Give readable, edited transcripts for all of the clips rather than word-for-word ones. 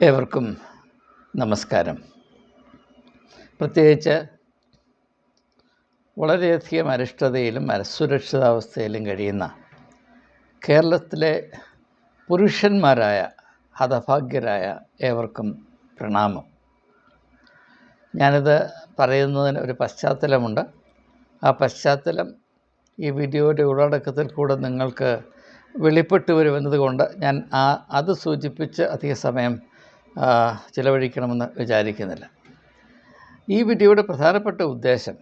ഏവർക്കും നമസ്കാരം. പ്രത്യേകിച്ച് വളരെയധികം അരിഷ്ടതയിലും അസുരക്ഷിതാവസ്ഥയിലും കഴിയുന്ന കേരളത്തിലെ പുരുഷന്മാരായ ഹതഭാഗ്യരായ ഏവർക്കും പ്രണാമം. ഞാനിത് പറയുന്നതിന് ഒരു പശ്ചാത്തലമുണ്ട്. ആ പശ്ചാത്തലം ഈ വീഡിയോയുടെ ഉള്ളടക്കത്തിൽ കൂടെ നിങ്ങൾക്ക് വെളിപ്പെട്ടു വരുമെന്നതുകൊണ്ട് ഞാൻ അത് സൂചിപ്പിച്ച് അധിക സമയം ചിലവഴിക്കണമെന്ന് വിചാരിക്കുന്നില്ല. ഈ വീഡിയോയുടെ പ്രധാനപ്പെട്ട ഉദ്ദേശം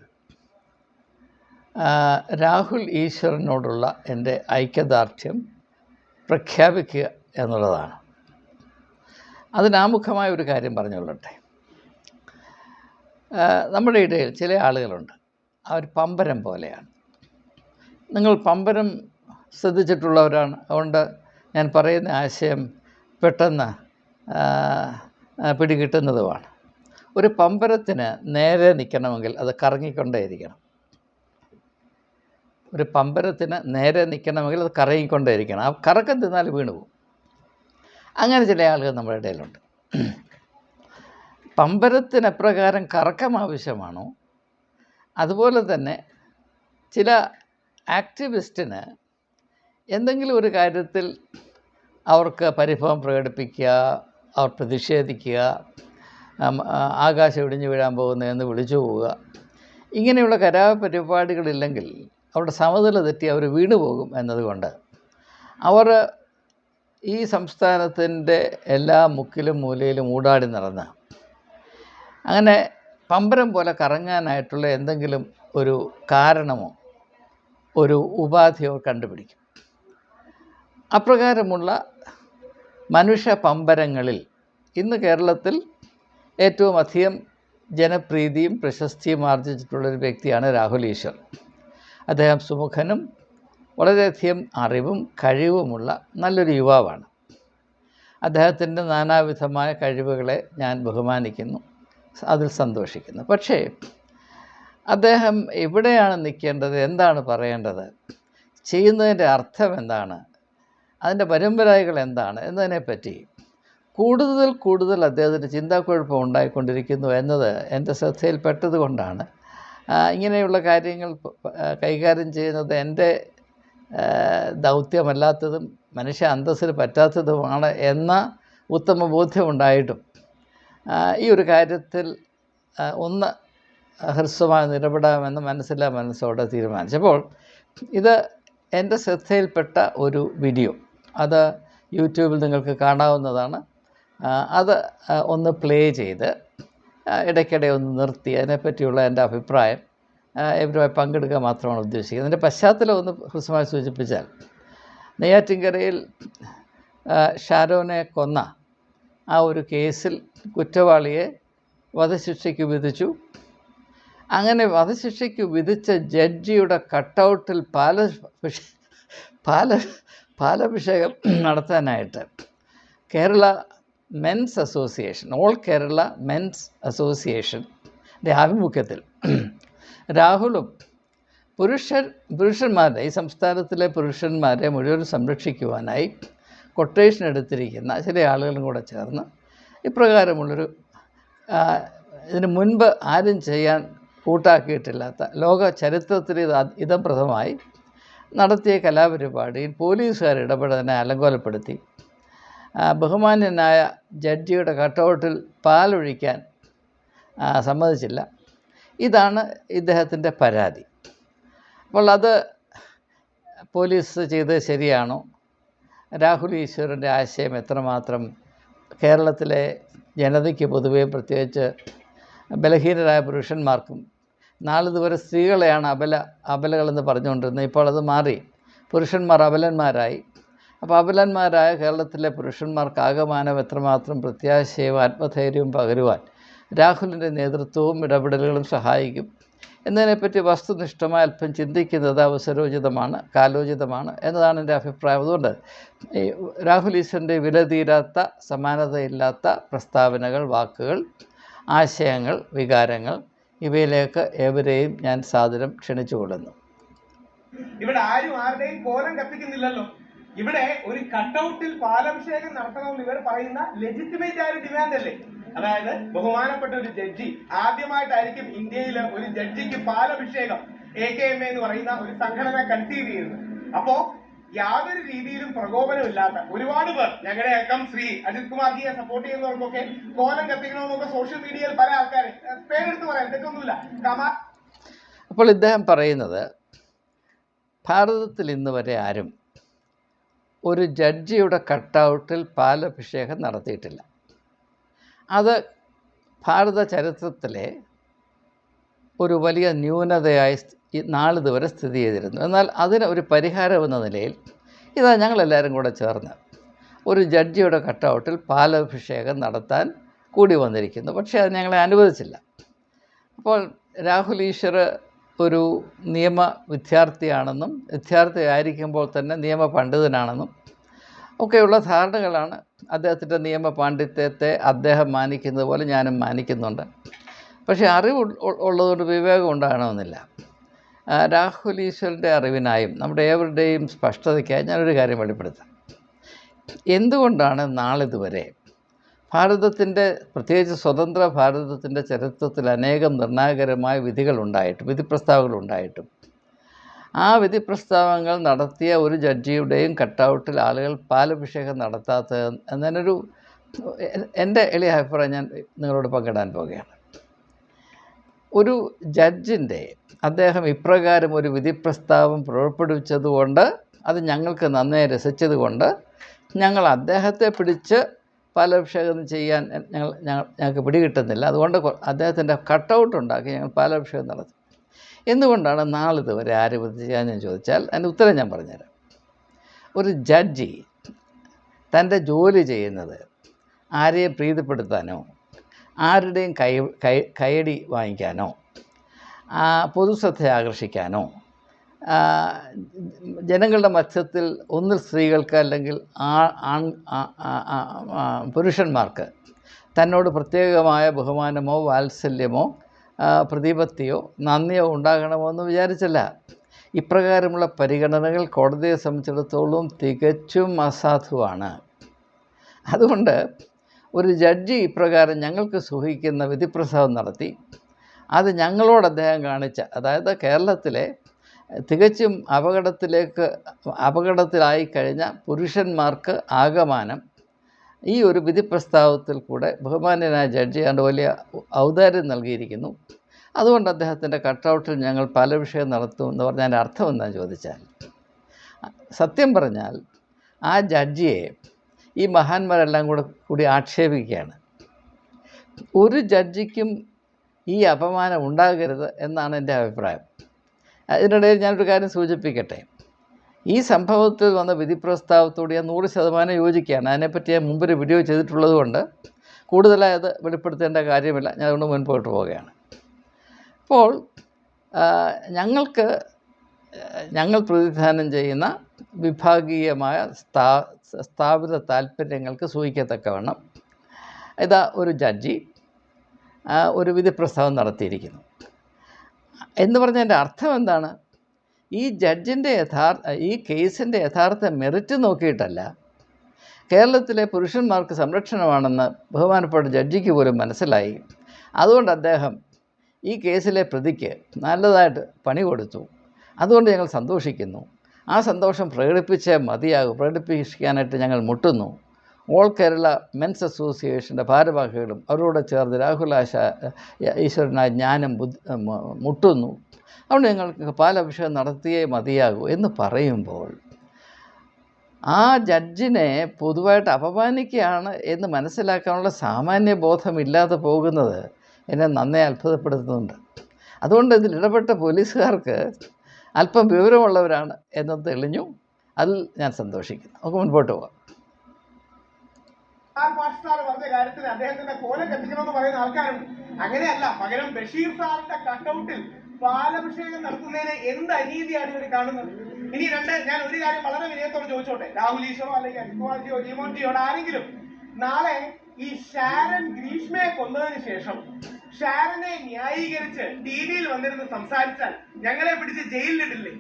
രാഹുൽ ഈശ്വറിനോടുള്ള എൻ്റെ ഐക്യദാർഢ്യം പ്രഖ്യാപിക്കുക എന്നുള്ളതാണ്. അതിനാമുഖമായ ഒരു കാര്യം പറഞ്ഞുകൊള്ളട്ടെ. നമ്മുടെ ഇടയിൽ ചില ആളുകളുണ്ട്, അവർ പമ്പരം പോലെയാണ്. നിങ്ങൾ പമ്പരം ശ്രദ്ധിച്ചിട്ടുള്ളവരാണ്. അതുകൊണ്ട് ഞാൻ പറയുന്ന ആശയം പെട്ടെന്ന് പിടികിട്ടുന്നതുമാണ്. ഒരു പമ്പരത്തിന് നേരെ നിൽക്കണമെങ്കിൽ അത് കറങ്ങിക്കൊണ്ടേയിരിക്കണം. ഒരു പമ്പരത്തിന് നേരെ നിൽക്കണമെങ്കിൽ അത് കറങ്ങിക്കൊണ്ടേയിരിക്കണം. ആ കറക്കം തിന്നാൽ വീണു പോകും. അങ്ങനെ ചില ആളുകൾ നമ്മുടെ ഇടയിലുണ്ട്. പമ്പരത്തിന് എപ്രകാരം കറക്കം ആവശ്യമാണോ, അതുപോലെ തന്നെ ചില ആക്ടിവിസ്റ്റിന് എന്തെങ്കിലും ഒരു കാര്യത്തിൽ അവർക്ക് പരിഭവം പ്രകടിപ്പിക്കുക, അവർ പ്രതിഷേധിക്കുക, ആകാശം ഇടിഞ്ഞു വീഴാൻ പോകുന്നതെന്ന് വിളിച്ചു പോവുക, ഇങ്ങനെയുള്ള കലാപരിപാടികളില്ലെങ്കിൽ അവരുടെ സമനില തെറ്റി അവർ വീണുപോകും എന്നതുകൊണ്ട് അവർ ഈ സംസ്ഥാനത്തിൻ്റെ എല്ലാ മുക്കിലും മൂലയിലും ഊടാടി നടന്ന് അങ്ങനെ പമ്പരം പോലെ കറങ്ങാനായിട്ടുള്ള എന്തെങ്കിലും ഒരു കാരണമോ ഒരു ഉപാധിയോ കണ്ടുപിടിക്കും. അപ്രകാരമുള്ള മനുഷ്യ പമ്പരങ്ങളിൽ ഇന്ന് കേരളത്തിൽ ഏറ്റവും അധികം ജനപ്രീതിയും പ്രശസ്തിയും ആർജിച്ചിട്ടുള്ളൊരു വ്യക്തിയാണ് രാഹുൽ ഈശ്വർ. അദ്ദേഹം സുമുഖനും വളരെയധികം അറിവും കഴിവുമുള്ള നല്ലൊരു യുവാവാണ്. അദ്ദേഹത്തിൻ്റെ നാനാവിധമായ കഴിവുകളെ ഞാൻ ബഹുമാനിക്കുന്നു, അതിൽ സന്തോഷിക്കുന്നു. പക്ഷേ അദ്ദേഹം എവിടെയാണ് നിൽക്കേണ്ടത്, എന്താണ് പറയേണ്ടത്, ചെയ്യുന്നതിൻ്റെ അർത്ഥം എന്താണ്, അതിൻ്റെ പരമ്പരായികൾ എന്താണ് എന്നതിനെപ്പറ്റി കൂടുതൽ അദ്ദേഹത്തിന് ചിന്താക്കുഴപ്പം ഉണ്ടായിക്കൊണ്ടിരിക്കുന്നു എന്നത് എൻ്റെ ശ്രദ്ധയിൽപ്പെട്ടത് കൊണ്ടാണ് ഇങ്ങനെയുള്ള കാര്യങ്ങൾ കൈകാര്യം ചെയ്യുന്നത് എൻ്റെ ദൗത്യമല്ലാത്തതും മനുഷ്യ അന്തസ്സിന് പറ്റാത്തതുമാണ് എന്ന ഉത്തമ ബോധ്യമുണ്ടായിട്ടും ഈ ഒരു കാര്യത്തിൽ ഒന്ന് ഹ്രസ്വമായി ഇടപെടാമെന്ന് മനസ്സോടെ തീരുമാനിച്ചപ്പോൾ ഇത് എൻ്റെ ശ്രദ്ധയിൽപ്പെട്ട ഒരു വീഡിയോ, അത് യൂട്യൂബിൽ നിങ്ങൾക്ക് കാണാവുന്നതാണ്. അത് ഒന്ന് പ്ലേ ചെയ്ത് ഇടയ്ക്കിടെ ഒന്ന് നിർത്തി അതിനെപ്പറ്റിയുള്ള എൻ്റെ അഭിപ്രായം ഇവരുമായി പങ്കെടുക്കുക മാത്രമാണ് ഉദ്ദേശിക്കുന്നത്. അതിൻ്റെ പശ്ചാത്തലം ഒന്ന് ഹ്രസ്വമായി സൂചിപ്പിച്ചാൽ, നെയ്യാറ്റിൻകരയിൽ ഷാരോനെ കൊന്ന ആ ഒരു കേസിൽ കുറ്റവാളിയെ വധശിക്ഷയ്ക്ക് വിധിച്ചു. അങ്ങനെ വധശിക്ഷയ്ക്ക് വിധിച്ച ജഡ്ജിയുടെ കട്ടൗട്ടിൽ പാലഭിഷേകം നടത്താനായിട്ട് Kerala men's association, all Kerala men's അസോസിയേഷൻ്റെ ആഭിമുഖ്യത്തിൽ രാഹുലും പുരുഷന്മാരെ, ഈ സംസ്ഥാനത്തിലെ പുരുഷന്മാരെ മുഴുവൻ സംരക്ഷിക്കുവാനായി കൊട്ടേഷൻ എടുത്തിരിക്കുന്ന ചില ആളുകളും കൂടെ ചേർന്ന് ഇപ്രകാരമുള്ളൊരു ഇതിനു മുൻപ് ആരും ചെയ്യാൻ കൂട്ടാക്കിയിട്ടില്ലാത്ത ലോക ചരിത്രത്തിൽ ഇതം പ്രഥമമായി നടത്തിയ കലാപരിപാടിയിൽ പോലീസുകാർ ഇടപെടലിനെ അലങ്കോലപ്പെടുത്തി ബഹുമാന്യനായ ജഡ്ജിയുടെ കട്ടൗട്ടിൽ പാലൊഴിക്കാൻ സമ്മതിച്ചില്ല. ഇതാണ് ഇദ്ദേഹത്തിൻ്റെ പരാതി. അപ്പോൾ അത് പോലീസ് ചെയ്തത് ശരിയാണോ? രാഹുൽ ഈശ്വറിൻ്റെ ആശയം എത്രമാത്രം കേരളത്തിലെ ജനതയ്ക്ക് പൊതുവെ, പ്രത്യേകിച്ച് ബലഹീനരായ പുരുഷന്മാർക്കും, നാളിതുവരെ സ്ത്രീകളെയാണ് അബലകളെന്ന് പറഞ്ഞുകൊണ്ടിരുന്നത്, ഇപ്പോൾ അത് മാറി പുരുഷന്മാർ അബലന്മാരായി. അപ്പോൾ അബലന്മാരായ കേരളത്തിലെ പുരുഷന്മാർക്ക് ആകമാനം എത്രമാത്രം പ്രത്യാശയും ആത്മധൈര്യവും പകരുവാൻ രാഹുലിൻ്റെ നേതൃത്വവും ഇടപെടലുകളും സഹായിക്കും എന്നതിനെപ്പറ്റി വസ്തുനിഷ്ഠമായി അല്പം ചിന്തിക്കുന്നത് അവസരോചിതമാണ്, കാലോചിതമാണ് എന്നതാണ് എൻ്റെ അഭിപ്രായം. അതുകൊണ്ട് ഈ രാഹുൽ ഈശ്വറിൻ്റെ വിലതീരാത്ത, സമാനതയില്ലാത്ത പ്രസ്താവനകൾ, വാക്കുകൾ, ആശയങ്ങൾ, വികാരങ്ങൾ, ഇവയിലേക്ക് ഏവരെയും ഞാൻ സാദരം ക്ഷണിച്ചുകൊള്ളുന്നു. ഇവിടെ ആരും ആരുടെയും കോലം കത്തിക്കുന്നില്ലല്ലോ. ഇവിടെ ഒരു കട്ടൗട്ടിൽ പാലഭിഷേകം നടത്തണമെന്ന് ഇവർ പറയുന്ന ലെജിറ്റിമേറ്റ് ആയ ഒരു ഡിമാൻഡ് അല്ലേ? അതായത് ബഹുമാനപ്പെട്ട ഒരു ജഡ്ജി, ആദ്യമായിട്ടായിരിക്കും ഇന്ത്യയിൽ ഒരു ജഡ്ജിക്ക് പാലഭിഷേകം AKMA എന്ന് പറയുന്ന ഒരു സംഘടന കൺസീവ് ചെയ്യുന്നത്. അപ്പോ യാതൊരു രീതിയിലും പ്രകോപനമില്ലാത്ത ഒരുപാട് പേർ, ഞങ്ങളുടെ അക്കം ശ്രീ അജിത് കുമാർ ജിയെ സപ്പോർട്ട് ചെയ്യുന്നവർക്കൊക്കെ കോലം കത്തിക്കണമെന്നൊക്കെ സോഷ്യൽ മീഡിയയിൽ പല ആൾക്കാരെ പേരെടുത്ത് പറയാൻ തെറ്റൊന്നുമില്ല. അപ്പോൾ ഇദ്ദേഹം പറയുന്നത് ഭാരതത്തിൽ ഇന്ന് വരെ ആരും ഒരു ജഡ്ജിയുടെ കട്ടൗട്ടിൽ പാലഭിഷേകം നടത്തിയിട്ടില്ല. അത് ഭാരത ചരിത്രത്തിലെ ഒരു വലിയ ന്യൂനതയായി നാളിതുവരെ സ്ഥിതി ചെയ്തിരുന്നു. എന്നാൽ അതിന് ഒരു പരിഹാരം എന്ന നിലയിൽ ഇതാ ഞങ്ങളെല്ലാവരും കൂടെ ചേർന്ന് ഒരു ജഡ്ജിയുടെ കട്ടൗട്ടിൽ പാലഭിഷേകം നടത്താൻ കൂടി വന്നിരിക്കുന്നു. പക്ഷേ അത് ഞങ്ങളെ അനുവദിച്ചില്ല. അപ്പോൾ രാഹുൽ ഈശ്വർ ഒരു നിയമ വിദ്യാർത്ഥിയാണെന്നും വിദ്യാർത്ഥിയായിരിക്കുമ്പോൾ തന്നെ നിയമ പണ്ഡിതനാണെന്നും ഒക്കെയുള്ള ധാരണകളാണ്. അദ്ദേഹത്തിൻ്റെ നിയമ പാണ്ഡിത്യത്തെ അദ്ദേഹം മാനിക്കുന്നത് പോലെ ഞാനും മാനിക്കുന്നുണ്ട്. പക്ഷേ അറിവ് ഉള്ളതുകൊണ്ട് വിവേകം ഉണ്ടാകണമെന്നില്ല. രാഹുൽ ഈശ്വറിൻ്റെ അറിവിനായും നമ്മുടെ ഏവരുടെയും സ്പഷ്ടതയ്ക്കായി ഞാനൊരു കാര്യം വെളിപ്പെടുത്താം. എന്തുകൊണ്ടാണ് നാളിതുവരെ ഭാരതത്തിൻ്റെ, പ്രത്യേകിച്ച് സ്വതന്ത്ര ഭാരതത്തിൻ്റെ ചരിത്രത്തിൽ അനേകം നിർണായകരമായ വിധികളുണ്ടായിട്ടും വിധിപ്രസ്താവങ്ങളുണ്ടായിട്ടും ആ വിധിപ്രസ്താവങ്ങൾ നടത്തിയ ഒരു ജഡ്ജിയുടെയും കട്ടൗട്ടിൽ ആളുകൾ പാലഭിഷേകം നടത്താത്തത് എന്നൊരു എൻ്റെ എളിയ അഭിപ്രായം ഞാൻ നിങ്ങളോട് പങ്കിടാൻ പോവുകയാണ്. ഒരു ജഡ്ജിൻ്റെ അദ്ദേഹം ഇപ്രകാരം ഒരു വിധിപ്രസ്താവം പുറപ്പെടുവിച്ചതുകൊണ്ട് അത് ഞങ്ങൾക്ക് നന്നായി രസിച്ചതുകൊണ്ട് ഞങ്ങൾ അദ്ദേഹത്തെ പിടിച്ച് പാലഭിഷേകം ചെയ്യാൻ ഞങ്ങൾക്ക് പിടികിട്ടുന്നില്ല. അതുകൊണ്ട് അദ്ദേഹത്തിൻ്റെ കട്ടൗട്ട് ഉണ്ടാക്കി ഞങ്ങൾ പാലഭിഷേകം നടത്തി. എന്തുകൊണ്ടാണ് നാളിതുവരെ ആരും ഇത് ചെയ്യാമെന്ന് ചോദിച്ചാൽ അതിൻ്റെ ഉത്തരം ഞാൻ പറഞ്ഞുതരാം. ഒരു ജഡ്ജി തൻ്റെ ജോലി ചെയ്യുന്നത് ആരെയും പ്രീതിപ്പെടുത്താനോ ആരുടെയും കൈയടി വാങ്ങിക്കാനോ പൊതുശ്രദ്ധ ആകർഷിക്കാനോ ജനങ്ങളുടെ മധ്യത്തിൽ ഒന്നിൽ സ്ത്രീകൾക്ക് അല്ലെങ്കിൽ പുരുഷന്മാർക്ക് തന്നോട് പ്രത്യേകമായ ബഹുമാനമോ വാത്സല്യമോ പ്രതിപത്തിയോ നന്ദിയോ ഉണ്ടാകണമോ എന്ന് വിചാരിച്ചല്ല. ഇപ്രകാരമുള്ള പരിഗണനകൾ കോടതിയെ സംബന്ധിച്ചിടത്തോളം തികച്ചും അസാധുവാണ്. അതുകൊണ്ട് ഒരു ജഡ്ജി ഇപ്രകാരം ഞങ്ങൾക്ക് സുഖിക്കുന്ന വിധിപ്രസ്താവം നടത്തി അത് ഞങ്ങളോട് അദ്ദേഹം കാണിച്ച, അതായത് കേരളത്തിലെ തികച്ചും അപകടത്തിലായി കഴിഞ്ഞ പുരുഷന്മാർക്ക് ആകമാനം ഈ ഒരു വിധിപ്രസ്താവത്തിൽ കൂടെ ബഹുമാന്യനായ ജഡ്ജി കണ്ട് വലിയ ഔദാര്യം നൽകിയിരിക്കുന്നു. അതുകൊണ്ട് അദ്ദേഹത്തിൻ്റെ കട്ടൗട്ടിൽ ഞങ്ങൾ പാലഭിഷേകം നടത്തും എന്ന് പറഞ്ഞതിൻ്റെ അർത്ഥം എന്താണെന്ന് ചോദിച്ചാൽ, സത്യം പറഞ്ഞാൽ ആ ജഡ്ജിയെ ഈ മഹാന്മാരെല്ലാം കൂടി ആക്ഷേപിക്കുകയാണ്. ഒരു ജഡ്ജിക്കും ഈ അപമാനം ഉണ്ടാകരുത് എന്നാണ് എൻ്റെ അഭിപ്രായം. ഇതിനിടയിൽ ഞാനൊരു കാര്യം സൂചിപ്പിക്കട്ടെ. ഈ സംഭവത്തിൽ വന്ന വിധിപ്രസ്താവത്തോട് ഞാൻ 100% യോജിക്കുകയാണ്. അതിനെപ്പറ്റി ഞാൻ മുമ്പൊരു വീഡിയോ ചെയ്തിട്ടുള്ളത് കൊണ്ട് കൂടുതലായി അത് വെളിപ്പെടുത്തേണ്ട കാര്യമില്ല. ഞാൻ അതുകൊണ്ട് മുൻപോട്ട് പോവുകയാണ്. അപ്പോൾ ഞങ്ങൾ പ്രതിനിധാനം ചെയ്യുന്ന വിഭാഗീയമായ സ്ഥാപിത താല്പര്യങ്ങൾക്ക് സൂചിക്കത്തക്കവണ്ണം ഇതാ ഒരു ജഡ്ജി ഒരു വിധിപ്രസ്താവം നടത്തിയിരിക്കുന്നു എന്ന് പറഞ്ഞതിൻ്റെ അർത്ഥം എന്താണ്? ഈ ജഡ്ജിൻ്റെ ഈ കേസിൻ്റെ യഥാർത്ഥ മെറിറ്റ് നോക്കിയിട്ടല്ല, കേരളത്തിലെ പുരുഷന്മാർക്ക് സംരക്ഷണമാണെന്ന് ബഹുമാനപ്പെട്ട ജഡ്ജിക്ക് പോലും മനസ്സിലായി. അതുകൊണ്ട് അദ്ദേഹം ഈ കേസിലെ പ്രതിക്ക് നല്ലതായിട്ട് പണി കൊടുത്തു. അതുകൊണ്ട് ഞങ്ങൾ സന്തോഷിക്കുന്നു. ആ സന്തോഷം പ്രകടിപ്പിക്കാനായിട്ട് ഞങ്ങൾ മുട്ടുന്നു. ഓൾ കേരള മെൻസ് അസോസിയേഷൻ്റെ ഭാരവാഹികളും അവരോട് ചേർന്ന് രാഹുൽ ഈശ്വരനായ ഞാനും മുട്ടുന്നു. അതുകൊണ്ട് ഞങ്ങൾക്ക് പാലഭിഷേകം നടത്തിയേ മതിയാകൂ എന്ന് പറയുമ്പോൾ ആ ജഡ്ജിനെ പൊതുവായിട്ട് അപമാനിക്കുകയാണ് എന്ന് മനസ്സിലാക്കാനുള്ള സാമാന്യ ബോധമില്ലാതെ പോകുന്നത് എന്നെ നന്നേ അത്ഭുതപ്പെടുത്തുന്നുണ്ട്. അതുകൊണ്ട് ഇതിൽ ഇടപെട്ട പോലീസുകാർക്ക് അല്പം വിവരമുള്ളവരാണ് എന്ന് തെളിഞ്ഞു. അതിൽ ഞാൻ സന്തോഷിക്കുന്നു. നമുക്ക് മുൻപോട്ട് പോകാം. പറഞ്ഞ കാര്യത്തിന് അദ്ദേഹത്തിന്റെ കോലം കത്തിക്കണമെന്ന് പറയുന്ന ആൾക്കാരുണ്ട്. അങ്ങനെയല്ല, പകരം ബഷീർ സാറിന്റെ കട്ടൗട്ടിൽ പാലഭിഷേകം നടത്തുന്നതിന് എന്ത് അനീതിയാണ് ഇവർ കാണുന്നത്? ഇനി ഞാൻ ഒരു കാര്യം വളരെ വിനയത്തോട് ചോദിച്ചോട്ടെ, രാഹുൽ ഈശ്വറോ അല്ലെങ്കിൽ അജിത്കുമാർജിയോ ജീമോൻജിയോട് ആരെങ്കിലും നാളെ ഈ ഷാരൻ ഗ്രീഷ്മയെ കൊന്നതിന് ശേഷം ഷാരനെ ന്യായീകരിച്ച് ടി വിയിൽ വന്നിരുന്ന് സംസാരിച്ചാൽ ഞങ്ങളെ പിടിച്ച് ജയിലിലിടില്ലേ?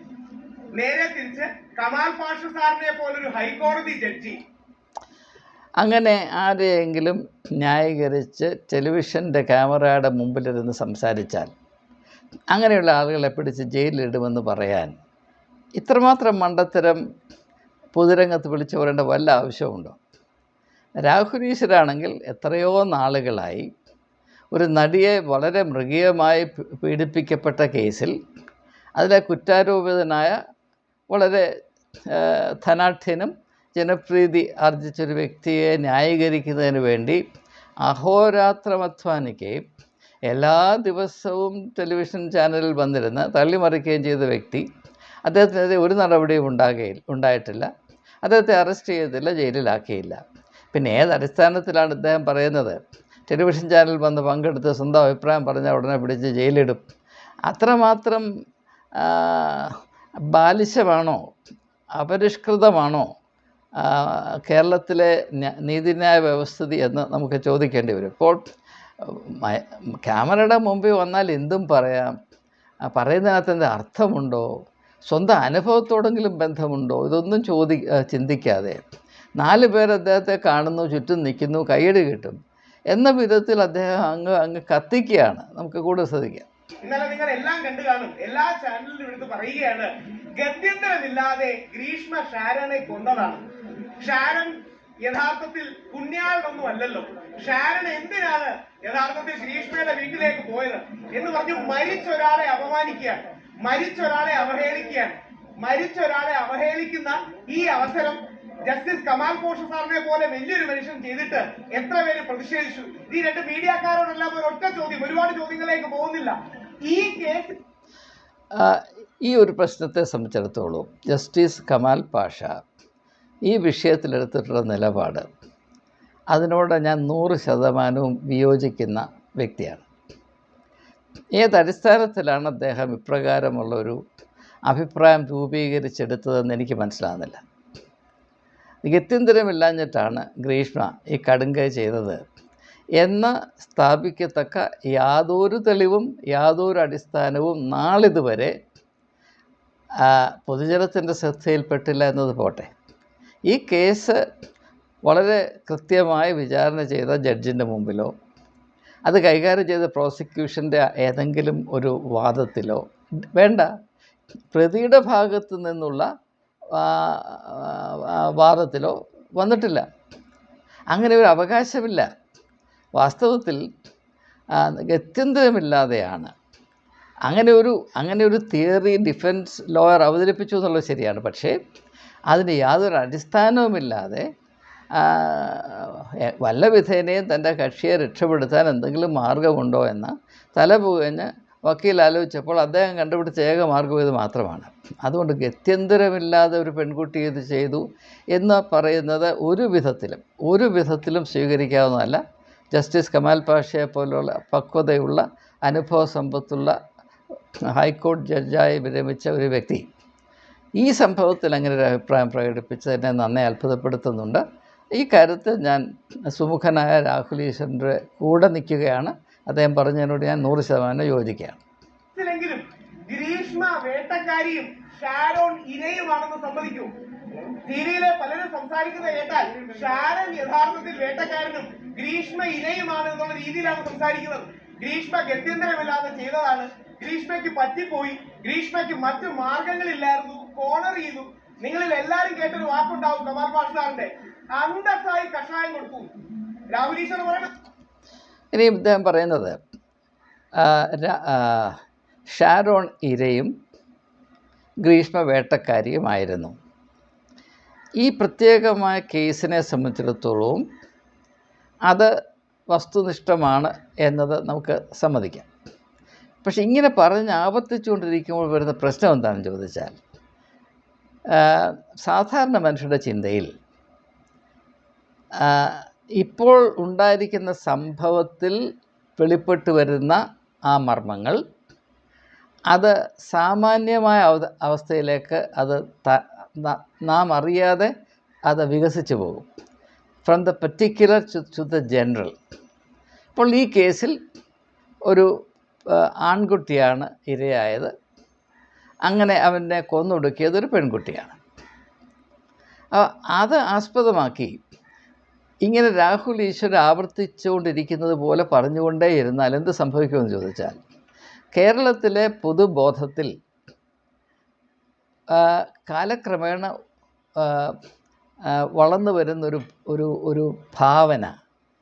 നേരെ തിരിച്ച് കമാൽ പാഷ സാറിനെ പോലൊരു ഹൈക്കോടതി ജഡ്ജി അങ്ങനെ ആരെയെങ്കിലും ന്യായീകരിച്ച് ടെലിവിഷൻ്റെ ക്യാമറയുടെ മുമ്പിലിരുന്ന് സംസാരിച്ചാൽ അങ്ങനെയുള്ള ആളുകളെ പിടിച്ച് ജയിലിലിടുമെന്ന് പറയാൻ ഇത്രമാത്രം മണ്ടത്തരം പൊതുരംഗത്ത് വിളിച്ചു പറയേണ്ട വല്ല ആവശ്യമുണ്ടോ? രാഹുൽ ഈശ്വരാണെങ്കിൽ എത്രയോ നാളുകളായി ഒരു നടിയെ വളരെ മൃഗീയമായി പീഡിപ്പിക്കപ്പെട്ട കേസിൽ അതിലെ കുറ്റാരോപിതനായ വളരെ ധനാഢ്യനും ജനപ്രീതി ആർജിച്ചൊരു വ്യക്തിയെ ന്യായീകരിക്കുന്നതിന് വേണ്ടി അഹോരാത്രം അധ്വാനിക്കുകയും എല്ലാ ദിവസവും ടെലിവിഷൻ ചാനലിൽ വന്നിരുന്ന് തള്ളിമറിക്കുകയും ചെയ്ത വ്യക്തി, അദ്ദേഹത്തിനെതിരെ ഒരു നടപടിയും ഉണ്ടായിട്ടില്ല. അദ്ദേഹത്തെ അറസ്റ്റ് ചെയ്തില്ല, ജയിലിലാക്കിയില്ല. പിന്നെ ഏതടിസ്ഥാനത്തിലാണ് ഇദ്ദേഹം പറയുന്നത് ടെലിവിഷൻ ചാനൽ വന്ന് പങ്കെടുത്ത് സ്വന്തം അഭിപ്രായം പറഞ്ഞാൽ ഉടനെ പിടിച്ച് ജയിലിടും? അത്രമാത്രം ബാലിശമാണോ, അപരിഷ്കൃതമാണോ കേരളത്തിലെ നീതിന്യായ വ്യവസ്ഥിതി എന്ന് നമുക്ക് ചോദിക്കേണ്ടി വരും. ഇപ്പോൾ ക്യാമറയുടെ മുമ്പിൽ വന്നാൽ എന്തും പറയാം, പറയുന്നതിനകത്ത് എന്ത് അർത്ഥമുണ്ടോ, സ്വന്തം അനുഭവത്തോടെങ്കിലും ബന്ധമുണ്ടോ, ഇതൊന്നും ചിന്തിക്കാതെ 4 പേർ അദ്ദേഹത്തെ കാണുന്നു, ചുറ്റും നിൽക്കുന്നു, കയ്യടി കിട്ടും എന്ന വിധത്തിൽ അദ്ദേഹം അങ്ങ് കത്തിക്കുകയാണ്. നമുക്ക് കൂടുതൽ ശ്രദ്ധിക്കാം. ഇന്നലെ നിങ്ങൾ എല്ലാം കണ്ടു കാണും, എല്ലാ ചാനലിലും എടുത്ത് പറയുകയാണ് ഗത്യന്തരമില്ലാതെ ഗ്രീഷ്മ ഷാരനെ കൊന്നതാണ്. ഷാരൻ യഥാർത്ഥത്തിൽ പുണ്യാളൊന്നും അല്ലല്ലോ. ഷാരൻ എന്തിനാണ് യഥാർത്ഥത്തിൽ ഗ്രീഷ്മയുടെ വീട്ടിലേക്ക് പോയത് എന്ന് പറഞ്ഞു മരിച്ച ഒരാളെ അപമാനിക്കുകയാണ്, മരിച്ച ഒരാളെ അവഹേളിക്കുകയാണ്. മരിച്ച ഒരാളെ അവഹേളിക്കുന്ന ഈ അവസരം ജസ്റ്റിസ് കമാൽ പാഷ സാറിനെ പോലെ വലിയൊരു മനുഷ്യൻ ചെയ്തിട്ട് എത്ര പേര് പ്രതിഷേധിച്ചു? ഈ 2 മീഡിയക്കാരോടെല്ലാം ഒരു ഒറ്റ ചോദ്യം, ഒരുപാട് ചോദ്യങ്ങളിലേക്ക് പോകുന്നില്ല. ഈ കേസ് ഈ ഒരു പ്രശ്നത്തെ സംബന്ധിച്ചിടത്തോളം ജസ്റ്റിസ് കമാൽ പാഷ ഈ വിഷയത്തിലെടുത്തിട്ടുള്ള നിലപാട്, അതിനോട് ഞാൻ 100% വിയോജിക്കുന്ന വ്യക്തിയാണ്. ഏതടിസ്ഥാനത്തിലാണ് അദ്ദേഹം ഇപ്രകാരമുള്ളൊരു അഭിപ്രായം രൂപീകരിച്ചെടുത്തതെന്ന് എനിക്ക് മനസ്സിലാകുന്നില്ല. ഗത്യന്തരമില്ലാഞ്ഞിട്ടാണ് ഗ്രീഷ്മ ഈ കടുങ്കൈ ചെയ്തത് എന്ന് സ്ഥാപിക്കത്തക്ക യാതൊരു തെളിവും യാതൊരു അടിസ്ഥാനവും നാളിതുവരെ പൊതുജനത്തിൻ്റെ ശ്രദ്ധയിൽപ്പെട്ടില്ല എന്നത് പോട്ടെ. ഈ കേസ് വളരെ കൃത്യമായി വിചാരണ ചെയ്ത ജഡ്ജിൻ്റെ മുമ്പിലോ അത് കൈകാര്യം ചെയ്ത പ്രോസിക്യൂഷൻ്റെ ഏതെങ്കിലും ഒരു വാദത്തിലോ വേണ്ട, പ്രതിയുടെ ഭാഗത്തു നിന്നുള്ള വാദത്തിലോ വന്നിട്ടില്ല. അങ്ങനെ ഒരു അവകാശമില്ല. വാസ്തവത്തിൽ ഗത്യന്തരമില്ലാതെയാണ് അങ്ങനെ ഒരു തിയറി ഡിഫൻസ് ലോയർ അവതരിപ്പിച്ചു എന്നുള്ളത് ശരിയാണ്. പക്ഷേ അതിന് യാതൊരു അടിസ്ഥാനവുമില്ലാതെ വല്ല വിധേനയും തൻ്റെ കക്ഷിയെ രക്ഷപ്പെടുത്താൻ എന്തെങ്കിലും മാർഗമുണ്ടോ എന്ന് തലപുകഞ്ഞ് വക്കീൽ ആലോചിച്ചപ്പോൾ അദ്ദേഹം കണ്ടുപിടിച്ച ഏക മാർഗം ഇത് മാത്രമാണ്. അതുകൊണ്ട് ഗത്യന്തരമില്ലാതെ ഒരു പെൺകുട്ടി ഇത് ചെയ്തു എന്ന് പറയുന്നത് ഒരു വിധത്തിലും സ്വീകരിക്കാവുന്നതല്ല. ജസ്റ്റിസ് കമാൽ പാഷയെ പോലുള്ള പക്വതയുള്ള അനുഭവ സമ്പത്തുള്ള ഹൈക്കോടതി ജഡ്ജായി വിരമിച്ച ഒരു വ്യക്തി ഈ സംഭവത്തിൽ അങ്ങനെ ഒരു അഭിപ്രായം പ്രകടിപ്പിച്ചതിനെ നന്നേ അത്ഭുതപ്പെടുത്തുന്നുണ്ട്. ഈ കാര്യത്തിൽ ഞാൻ സുമുഖനായ രാഹുൽ ഈശ്വറിൻ്റെ കൂടെ നിൽക്കുകയാണ്. അദ്ദേഹം പറഞ്ഞതിനോട് ഞാൻ 100% യോജിക്കുകയാണ്. ഗ്രീഷ്മ വേട്ടക്കാരിയും ഷാരോൺ ഇരയുമാണെന്ന് സമ്മതിക്കൂ. ടിവിയിലെ പലരും സംസാരിക്കുന്നത് കേട്ടാൽ ഷാരോൺ യഥാർത്ഥത്തിൽ വേട്ടക്കാരനും ഗ്രീഷ്മ ഇരയുമാണ് എന്നുള്ള രീതിയിലാണ് സംസാരിക്കുന്നത്. ഗ്രീഷ്മ ഗത്യന്തരമില്ലാതെ ചെയ്തതാണ്. ഗ്രീഷ്മയ്ക്ക് പറ്റിപ്പോയി. ഗ്രീഷ്മയ്ക്ക് മറ്റു മാർഗങ്ങളില്ലായിരുന്നു. കോണർ ചെയ്തു. നിങ്ങളിൽ എല്ലാവരും കേട്ടൊരു വാക്കുണ്ടാവും കമാൽ പാഷ സാറിന്റെ, അന്തസ്സായി കഷായം കൊടുത്തു. രാഹുൽ ഈശ്വർ പറയുന്നത് ഇനി ഇദ്ദേഹം പറയുന്നത് ഷാരോൺ ഇരയും ഗ്രീഷ്മ വേട്ടക്കാരിയുമായിരുന്നു. ഈ പ്രത്യേകമായ കേസിനെ സംബന്ധിച്ചിടത്തോളം അത് വസ്തുനിഷ്ഠമാണ് എന്നത് നമുക്ക് സമ്മതിക്കാം. പക്ഷെ ഇങ്ങനെ പറഞ്ഞ് ആവർത്തിച്ചുകൊണ്ടിരിക്കുമ്പോൾ വരുന്ന പ്രശ്നം എന്താണെന്ന് ചോദിച്ചാൽ, സാധാരണ മനുഷ്യരുടെ ചിന്തയിൽ ഇപ്പോൾ ഉണ്ടായിരിക്കുന്ന സംഭവത്തിൽ വെളിപ്പെട്ട് വരുന്ന ആ മർമ്മങ്ങൾ അത് സാമാന്യമായ അവസ്ഥയിലേക്ക് അത് നാം അറിയാതെ അത് വികസിച്ചു പോകും. From the particular to the general. ഇപ്പോൾ ഈ കേസിൽ ഒരു ആൺകുട്ടിയാണ് ഇരയായത്. അങ്ങനെ അവനെ കൊന്നൊടുക്കിയത് ഒരു പെൺകുട്ടിയാണ്. അത് ആസ്പദമാക്കി ഇങ്ങനെ രാഹുൽ ഈശ്വർ ആവർത്തിച്ചുകൊണ്ടിരിക്കുന്നത് പോലെ പറഞ്ഞുകൊണ്ടേയിരുന്നാൽ എന്ത് സംഭവിക്കുമെന്ന് ചോദിച്ചാൽ, കേരളത്തിലെ പൊതുബോധത്തിൽ കാലക്രമേണ വളർന്നു വരുന്നൊരു ഒരു ഒരു ഭാവന,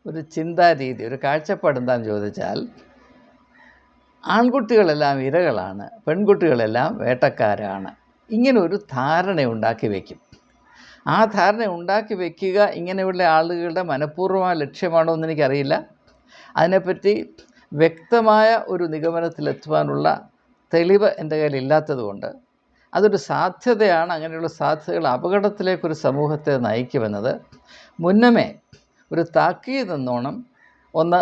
ഒരു ചിന്താരീതി, ഒരു കാഴ്ചപ്പാട് എന്താണെന്ന് ചോദിച്ചാൽ, ആൺകുട്ടികളെല്ലാം ഇരകളാണ്, പെൺകുട്ടികളെല്ലാം വേട്ടക്കാരാണ്. ഇങ്ങനെ ഒരു ധാരണ ഉണ്ടാക്കി വയ്ക്കും. ആ ധാരണ ഉണ്ടാക്കി വയ്ക്കുക ഇങ്ങനെയുള്ള ആളുകളുടെ മനഃപൂർവ്വമായ ലക്ഷ്യമാണോ എന്ന് എനിക്കറിയില്ല. അതിനെപ്പറ്റി വ്യക്തമായ ഒരു നിഗമനത്തിലെത്തുവാനുള്ള തെളിവ് എൻ്റെ കയ്യിൽ ഇല്ലാത്തതുകൊണ്ട് അതൊരു സാധ്യതയാണ്. അങ്ങനെയുള്ള സാധ്യതകൾ അപകടത്തിലേക്കൊരു സമൂഹത്തെ നയിക്കുമെന്നത് മുന്നമേ ഒരു താക്കീത് എന്നോണം ഒന്ന്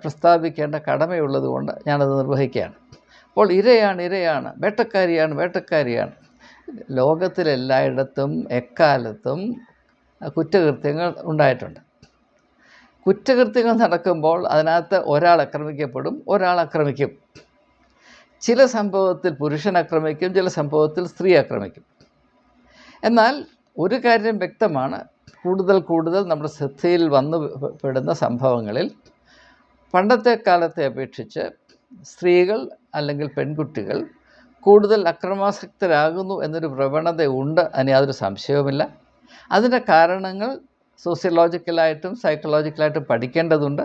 പ്രസ്താവിക്കേണ്ട കടമയുള്ളതുകൊണ്ട് ഞാനത് നിർവഹിക്കുകയാണ്. അപ്പോൾ ഇരയാണ്, വേട്ടക്കാരിയാണ്. ലോകത്തിലെല്ലായിടത്തും എക്കാലത്തും കുറ്റകൃത്യങ്ങൾ ഉണ്ടായിട്ടുണ്ട്. കുറ്റകൃത്യങ്ങൾ നടക്കുമ്പോൾ അതിനകത്ത് ഒരാൾ ആക്രമിക്കപ്പെടും, ഒരാൾ ആക്രമിക്കും. ചില സംഭവത്തിൽ പുരുഷൻ ആക്രമിക്കും, ചില സംഭവത്തിൽ സ്ത്രീ ആക്രമിക്കും. എന്നാൽ ഒരു കാര്യം വ്യക്തമാണ്, കൂടുതൽ നമ്മുടെ ശ്രദ്ധയിൽ വന്നു പെടുന്ന സംഭവങ്ങളിൽ പണ്ടത്തെ കാലത്തെ അപേക്ഷിച്ച് സ്ത്രീകൾ അല്ലെങ്കിൽ പെൺകുട്ടികൾ കൂടുതൽ അക്രമാസക്തരാകുന്നു എന്നൊരു പ്രവണത ഉണ്ട്. അതിന് യാതൊരു സംശയവുമില്ല. അതിൻ്റെ കാരണങ്ങൾ സോഷ്യോളജിക്കലായിട്ടും സൈക്കോളജിക്കലായിട്ടും പഠിക്കേണ്ടതുണ്ട്.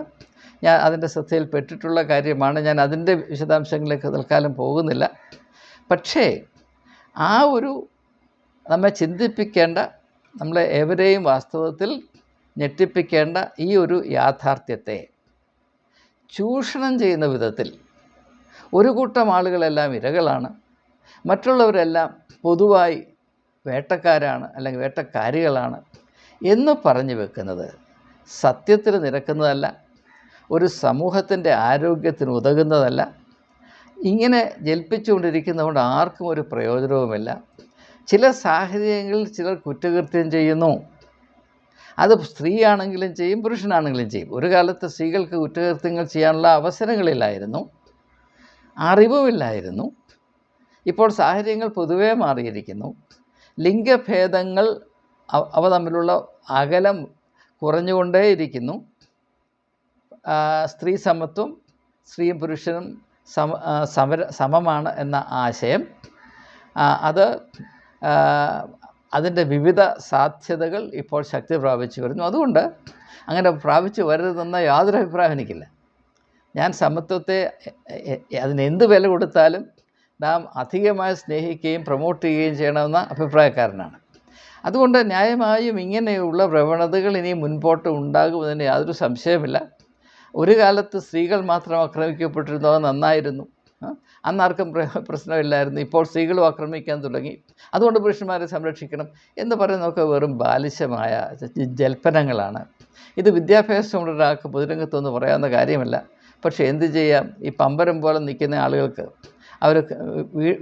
ഞാൻ അതിൻ്റെ ശ്രദ്ധയിൽപ്പെട്ടിട്ടുള്ള കാര്യമാണ്. ഞാൻ അതിൻ്റെ വിശദാംശങ്ങളിലേക്ക് തൽക്കാലം പോകുന്നില്ല. പക്ഷേ ആ ഒരു നമ്മെ ചിന്തിപ്പിക്കേണ്ട, നമ്മളെ ഏവരെയും വാസ്തവത്തിൽ ഞെട്ടിപ്പിക്കേണ്ട ഈ ഒരു യാഥാർത്ഥ്യത്തെ ചൂഷണം ചെയ്യുന്ന വിധത്തിൽ ഒരു കൂട്ടം ആളുകളെല്ലാം ഇരകളാണ്, മറ്റുള്ളവരെല്ലാം പൊതുവായി വേട്ടക്കാരാണ് അല്ലെങ്കിൽ വേട്ടക്കാരികളാണ് എന്ന് പറഞ്ഞു വെക്കുന്നത് സത്യത്തിന് നിരക്കുന്നതല്ല, ഒരു സമൂഹത്തിൻ്റെ ആരോഗ്യത്തിന് ഉതകുന്നതല്ല. ഇങ്ങനെ ജൽപ്പിച്ചുകൊണ്ടിരിക്കുന്നതുകൊണ്ട് ആർക്കും ഒരു പ്രയോജനവുമില്ല. ചില സാഹചര്യങ്ങളിൽ ചിലർ കുറ്റകൃത്യം ചെയ്യുന്നു. അത് സ്ത്രീയാണെങ്കിലും ചെയ്യും, പുരുഷനാണെങ്കിലും ചെയ്യും. ഒരു കാലത്ത് സ്ത്രീകൾക്ക് കുറ്റകൃത്യങ്ങൾ ചെയ്യാനുള്ള അവസരങ്ങളില്ലായിരുന്നു, അറിവുമില്ലായിരുന്നു. ഇപ്പോൾ സാഹചര്യങ്ങൾ പൊതുവേ മാറിയിരിക്കുന്നു. ലിംഗഭേദങ്ങൾ അവ തമ്മിലുള്ള അകലം കുറഞ്ഞുകൊണ്ടേയിരിക്കുന്നു. സ്ത്രീ സമത്വം, സ്ത്രീയും പുരുഷനും സമമാണ് എന്ന ആശയം, അത് അതിൻ്റെ വിവിധ സാധ്യതകൾ ഇപ്പോൾ ശക്തി പ്രാപിച്ചു വരുന്നു. അതുകൊണ്ട് അങ്ങനെ പ്രാപിച്ചു വരരുതെന്ന യാതൊരു അഭിപ്രായം എനിക്കില്ല. ഞാൻ സമത്വത്തെ അതിനെന്ത് വില കൊടുത്താലും നാം അധികമായി സ്നേഹിക്കുകയും പ്രൊമോട്ട് ചെയ്യുകയും ചെയ്യണമെന്ന അഭിപ്രായക്കാരനാണ്. അതുകൊണ്ട് ന്യായമായും ഇങ്ങനെയുള്ള പ്രവണതകൾ ഇനി മുൻപോട്ട് ഉണ്ടാകുമെന്നതിന് യാതൊരു സംശയമില്ല. ഒരു കാലത്ത് സ്ത്രീകൾ മാത്രം ആക്രമിക്കപ്പെട്ടിരുന്നു, അത് നന്നായിരുന്നു, അന്നാർക്കും പ്രശ്നമില്ലായിരുന്നു. ഇപ്പോൾ സ്ത്രീകളും ആക്രമിക്കാൻ തുടങ്ങി, അതുകൊണ്ട് പുരുഷന്മാരെ സംരക്ഷിക്കണം എന്ന് പറയുന്നതൊക്കെ വെറും ബാലിശമായ ജൽപ്പനങ്ങളാണ്. ഇത് വിദ്യാഭ്യാസമുള്ള ഒരാൾക്ക് പൊതുരംഗത്തൊന്നും പറയാവുന്ന കാര്യമല്ല. പക്ഷേ എന്ത് ചെയ്യാം, ഈ പമ്പരം പോലെ നിൽക്കുന്ന ആളുകൾക്ക് അവർ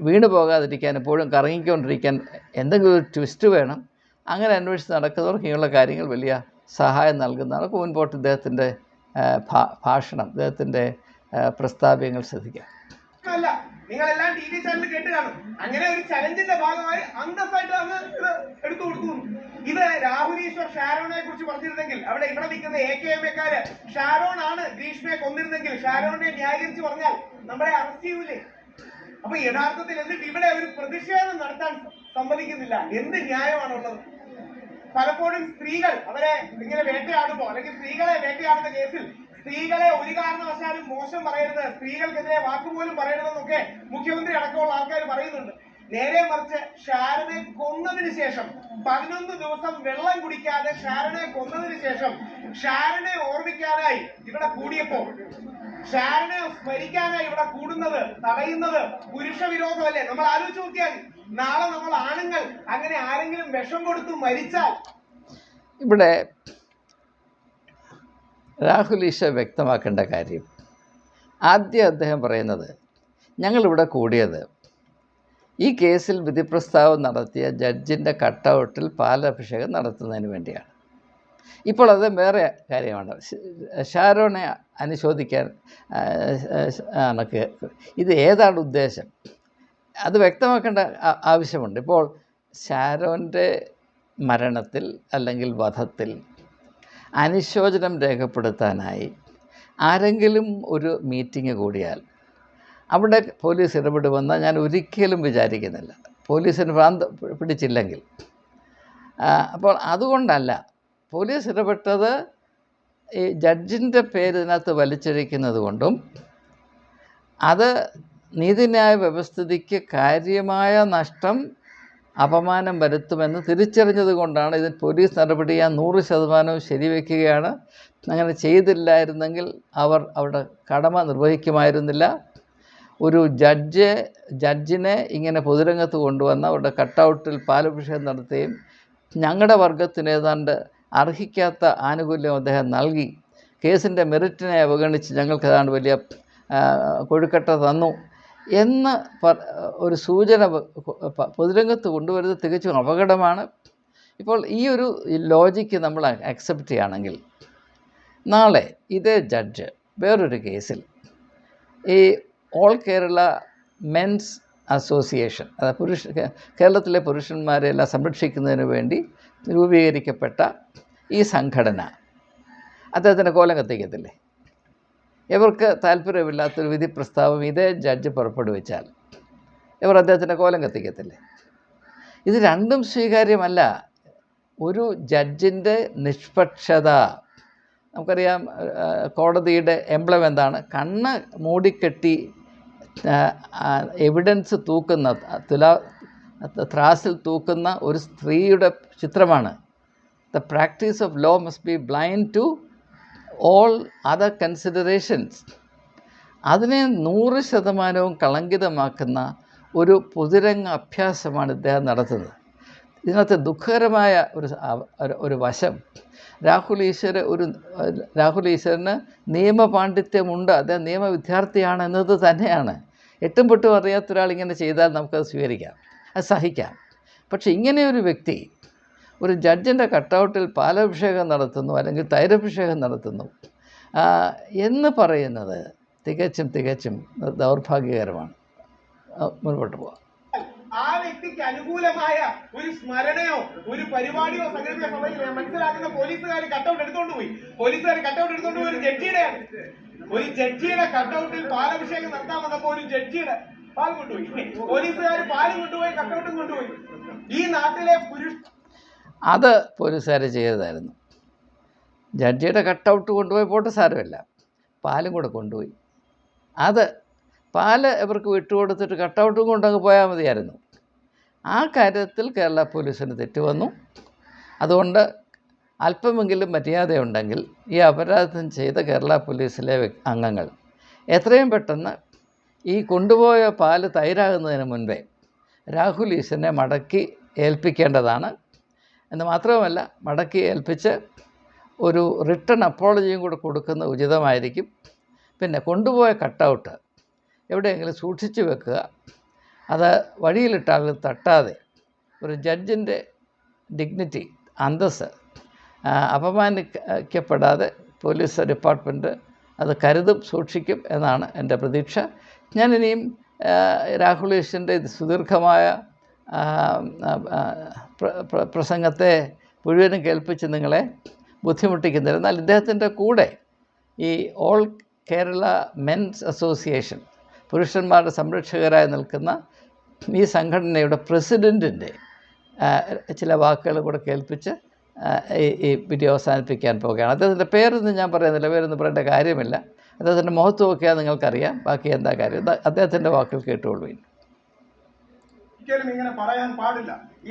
വീണു പോകാതിരിക്കാൻ, എപ്പോഴും കറങ്ങിക്കൊണ്ടിരിക്കാൻ എന്തെങ്കിലും ഒരു ട്വിസ്റ്റ് വേണം. അങ്ങനെ അന്വേഷിച്ച് നടക്കുന്നവർക്ക് ഇങ്ങനെയുള്ള കാര്യങ്ങൾ വലിയ സഹായം നൽകുന്നതാണ്. മുൻപോട്ട് ഇദ്ദേഹത്തിൻ്റെ ഭാഷണം, ഇദ്ദേഹത്തിൻ്റെ പ്രസ്താവ്യങ്ങൾ ശ്രദ്ധിക്കാം. അല്ല, നിങ്ങളെല്ലാം ടി വി ചാനൽ കേട്ട് കാണും. അങ്ങനെ ഒരു ചലഞ്ചിന്റെ ഭാഗമായി അന്തസ്സായിട്ട് അങ്ങ് ഇത് എടുത്തു കൊടുത്തു. ഇത് രാഹുൽ ഈശ്വർ ഷാരോണെ കുറിച്ച് പറഞ്ഞിരുന്നെങ്കിൽ, ഇവിടെ നിൽക്കുന്ന AKMക്കാര് ഷാരോൺ ആണ് ഗ്രീഷ്മയെ കൊന്നിരുന്നെങ്കിൽ ഷാരോണിനെ ന്യായീകരിച്ച് പറഞ്ഞാൽ നമ്മളെ അറസ്റ്റ് ചെയ്യൂലേ? അപ്പൊ യഥാർത്ഥത്തിൽ എന്നിട്ട് ഇവിടെ ഒരു പ്രതിഷേധം നടത്താൻ സമ്മതിക്കുന്നില്ല. എന്ത് ന്യായമാണുള്ളത്? പലപ്പോഴും സ്ത്രീകൾ അവരെ ഇങ്ങനെ വേട്ടയാടുമ്പോ, അല്ലെങ്കിൽ സ്ത്രീകളെ വേട്ടയാടുന്ന കേസിൽ സ്ത്രീകളെ ഒരു കാരണവശാലും മോശം പറയരുത്, സ്ത്രീകൾക്കെതിരെ വാക്കുപോലും പറയരുതെന്നൊക്കെ മുഖ്യമന്ത്രി അടക്കമുള്ള ആൾക്കാർ പറയുന്നുണ്ട്. നേരെ മറിച്ച് ഷാരനെ കൊന്നതിന് ശേഷം 11 ദിവസം വെള്ളം കുടിക്കാതെ ഷാരനെ കൊന്നതിന് ശേഷം ഷാരനെ ഓർമ്മിക്കാനായി ഇവിടെ കൂടിയപ്പോ, ഷാരനെ സ്മരിക്കാനായി ഇവിടെ കൂടുന്നത് തടയുന്നത് പുരുഷവിരോധമല്ലേ? നമ്മൾ ആലോചിച്ച് നോക്കിയാൽ നാളെ നമ്മൾ ആണുങ്ങൾ അങ്ങനെ ആരെങ്കിലും വിഷം കൊടുത്തു മരിച്ചാൽ. ഇവിടെ രാഹുൽ ഈശ്വർ വ്യക്തമാക്കേണ്ട കാര്യം, ആദ്യം അദ്ദേഹം പറയുന്നത് ഞങ്ങളിവിടെ കൂടിയത് ഈ കേസിൽ വിധിപ്രസ്താവം നടത്തിയ ജഡ്ജിൻ്റെ കട്ടൗട്ടിൽ പാലഭിഷേകം നടത്തുന്നതിന് വേണ്ടിയാണ്. ഇപ്പോൾ അത് വേറെ കാര്യമാണ്. ഷാരോണെ അനുശോധിക്കാൻ ആണ്. ഇത് ഏതാണ് ഉദ്ദേശം? അത് വ്യക്തമാക്കേണ്ട ആവശ്യമുണ്ട്. ഇപ്പോൾ ഷാരോൻ്റെ മരണത്തിൽ അല്ലെങ്കിൽ വധത്തിൽ അനുശോചനം രേഖപ്പെടുത്താനായി ആരെങ്കിലും ഒരു മീറ്റിംഗ് കൂടിയാൽ അവിടെ പോലീസ് ഇടപെടുമെന്ന് ഞാൻ ഒരിക്കലും വിചാരിക്കുന്നില്ല, പോലീസിന് ഭ്രാന്ത് പിടിച്ചില്ലെങ്കിൽ. അപ്പോൾ അതുകൊണ്ടല്ല പോലീസ് ഇടപെട്ടത്, ഈ ജഡ്ജിൻ്റെ പേര് ഇതിനകത്ത് വലിച്ചഴിക്കുന്നത് കൊണ്ടും അത് നീതിന്യായ വ്യവസ്ഥിതിക്ക് കാര്യമായ നഷ്ടം, അപമാനം വരുത്തുമെന്ന് തിരിച്ചറിഞ്ഞത് കൊണ്ടാണ് ഇതിൽ പോലീസ് നടപടി ഞാൻ 100% ശരിവെക്കുകയാണ്. അങ്ങനെ ചെയ്തില്ലായിരുന്നെങ്കിൽ അവർ അവരുടെ കടമ നിർവഹിക്കുമായിരുന്നില്ല. ഒരു ജഡ്ജിനെ ഇങ്ങനെ പൊതുരംഗത്ത് കൊണ്ടുവന്ന് അവരുടെ കട്ടൗട്ടിൽ പാലഭിഷേകം നടത്തുകയും ഞങ്ങളുടെ വർഗത്തിന് ഏതാണ്ട് അർഹിക്കാത്ത ആനുകൂല്യം അദ്ദേഹം നൽകി, കേസിൻ്റെ മെറിറ്റിനെ അവഗണിച്ച് ഞങ്ങൾക്ക് ഏതാണ്ട് വലിയ കൊഴുക്കട്ട തന്നു എന്ന് ഒരു സൂചന പൊതുരംഗത്ത് കൊണ്ടുവരുന്നത് തികച്ചും അപകടമാണ്. ഇപ്പോൾ ഈ ഒരു ലോജിക്ക് നമ്മൾ അക്സെപ്റ്റ് ചെയ്യുകയാണെങ്കിൽ നാളെ ഇതേ ജഡ്ജ് വേറൊരു കേസിൽ ഈ ഓൾ കേരള മെൻസ് അസോസിയേഷൻ, അതായത് കേരളത്തിലെ പുരുഷന്മാരെല്ലാം സംരക്ഷിക്കുന്നതിന് വേണ്ടി രൂപീകരിക്കപ്പെട്ട ഈ സംഘടന അദ്ദേഹത്തിൻ്റെ കോലം കത്തിക്കത്തില്ലേ? ഇവർക്ക് താല്പര്യമില്ലാത്തൊരു വിധി പ്രസ്താവം ഇതേ ജഡ്ജ് പുറപ്പെടുവിച്ചാൽ ഇവർ അദ്ദേഹത്തിൻ്റെ കോലം കത്തിക്കത്തില്ലേ? ഇത് രണ്ടും സ്വീകാര്യമല്ല. ഒരു ജഡ്ജിൻ്റെ നിഷ്പക്ഷത, നമുക്കറിയാം കോടതിയുടെ എംബ്ലം എന്താണ്? കണ്ണ് മൂടിക്കെട്ടി എവിഡൻസ് തൂക്കുന്ന, ത്രാസിൽ തൂക്കുന്ന ഒരു സ്ത്രീയുടെ ചിത്രമാണ്. The practice of law must be blind to all other considerations. അതിനെ 100% കളങ്കിതമാക്കുന്ന ഒരു പൊതുരംഗ അഭ്യാസമാണ് ഇദ്ദേഹം നടത്തുന്നത്. ഇതിനകത്ത് ദുഃഖകരമായ ഒരു വശം, രാഹുൽ ഈശ്വരന് നിയമപാണ്ഡിത്യമുണ്ട്, അദ്ദേഹം നിയമ വിദ്യാർത്ഥിയാണ് എന്നത് തന്നെയാണ്. എട്ടും പൊട്ടും അറിയാത്ത ഒരാൾ ഇങ്ങനെ ചെയ്താൽ നമുക്കത് സ്വീകരിക്കാം, അത് സഹിക്കാം. പക്ഷേ ഇങ്ങനെയൊരു വ്യക്തി ഒരു ജഡ്ജിൻ്റെ കട്ടൗട്ടിൽ പാലഭിഷേകം നടത്തുന്നു അല്ലെങ്കിൽ തൈരഭിഷേകം നടത്തുന്നു എന്ന് പറയുന്നത് തികച്ചും ദൗർഭാഗ്യകരമാണ്. മുൻപോട്ട് പോകാം. ആ വ്യക്തിക്ക് അനുകൂലമായ ഒരു സ്മരണയോ ഒരു പരിപാടിയോ സംഘടിപ്പിച്ച സമയത്ത് മനസ്സിലാക്കുന്ന പോലീസുകാർ കട്ടൗട്ട് എടുത്തോണ്ട് പോയി. ഒരു ജഡ്ജിയുടെ കട്ടൗട്ടിൽ പാലഭിഷേകം നടത്താൻ വന്നപ്പോൾ ഒരു ജഡ്ജിയുടെ പാൽ കൊണ്ടുപോയി, പോലീസുകാർ പാല് കൊണ്ടുപോയി, കട്ടൗട്ടും കൊണ്ടുപോയി. ഈ നാട്ടിലെ അത് പോലീസുകാർ ചെയ്തതായിരുന്നു. ജഡ്ജിയുടെ കട്ടൗട്ട് കൊണ്ടുപോയി പോട്ട് സാരമില്ല, പാലും കൂടെ കൊണ്ടുപോയി. അത് പാല് ഇവർക്ക് വിട്ടുകൊടുത്തിട്ട് കട്ടൗട്ടും കൊണ്ടങ്ങ് പോയാൽ മതിയായിരുന്നു. ആ കാര്യത്തിൽ കേരള പോലീസിന് തെറ്റുവന്നു. അതുകൊണ്ട് അല്പമെങ്കിലും മര്യാദയുണ്ടെങ്കിൽ ഈ അപരാധം ചെയ്ത കേരള പോലീസിലെ അംഗങ്ങൾ എത്രയും പെട്ടെന്ന് ഈ കൊണ്ടുപോയ പാല് തൈരാകുന്നതിന് മുൻപേ രാഹുൽ ഈശ്വരനെ മടക്കി ഏൽപ്പിക്കേണ്ടതാണ്. എന്ന് മാത്രവുമല്ല, മടക്കി ഏൽപ്പിച്ച് ഒരു റിട്ടൺ അപ്പോളജിയും കൂടെ കൊടുക്കുന്നത് ഉചിതമായിരിക്കും. പിന്നെ കൊണ്ടുപോയ കട്ടൗട്ട് എവിടെയെങ്കിലും സൂക്ഷിച്ചു വെക്കുക. അത് വഴിയിലിട്ടാൽ തട്ടാതെ, ഒരു ജഡ്ജിൻ്റെ ഡിഗ്നിറ്റി, അന്തസ്സ് അപമാനിക്കപ്പെടാതെ പോലീസ് ഡിപ്പാർട്ട്മെൻറ്റ് അത് കരുതും, സൂക്ഷിക്കും എന്നാണ് എൻ്റെ പ്രതീക്ഷ. ഞാനിനിയും രാഹുൽ ഈശ്വരൻ്റെ സുദീർഘമായ പ്രസംഗത്തെ മുഴുവനും കേൾപ്പിച്ച് നിങ്ങളെ ബുദ്ധിമുട്ടിക്കുന്നില്ല. എന്നാൽ ഇദ്ദേഹത്തിൻ്റെ കൂടെ ഈ ഓൾ കേരള മെൻസ് അസോസിയേഷൻ, പുരുഷന്മാരുടെ സംരക്ഷകരായി നിൽക്കുന്ന ഈ സംഘടനയുടെ പ്രസിഡൻറ്റിൻ്റെ ചില വാക്കുകൾ കൂടെ കേൾപ്പിച്ച് ഈ വീഡിയോ അവസാനിപ്പിക്കാൻ പോവുകയാണ്. അദ്ദേഹത്തിൻ്റെ പേരൊന്നും ഞാൻ പറയുന്നില്ല, പേരൊന്നും പറയേണ്ട കാര്യമില്ല. അദ്ദേഹത്തിൻ്റെ മുഖത്തുമൊക്കെയാൽ നിങ്ങൾക്കറിയാം. ബാക്കി എന്താ കാര്യം, അദ്ദേഹത്തിൻ്റെ വാക്കുകൾ കേട്ടുകൊള്ളുവിൻ. ഒരിക്കലും ഇങ്ങനെ പറയാൻ പാടില്ല. ഈ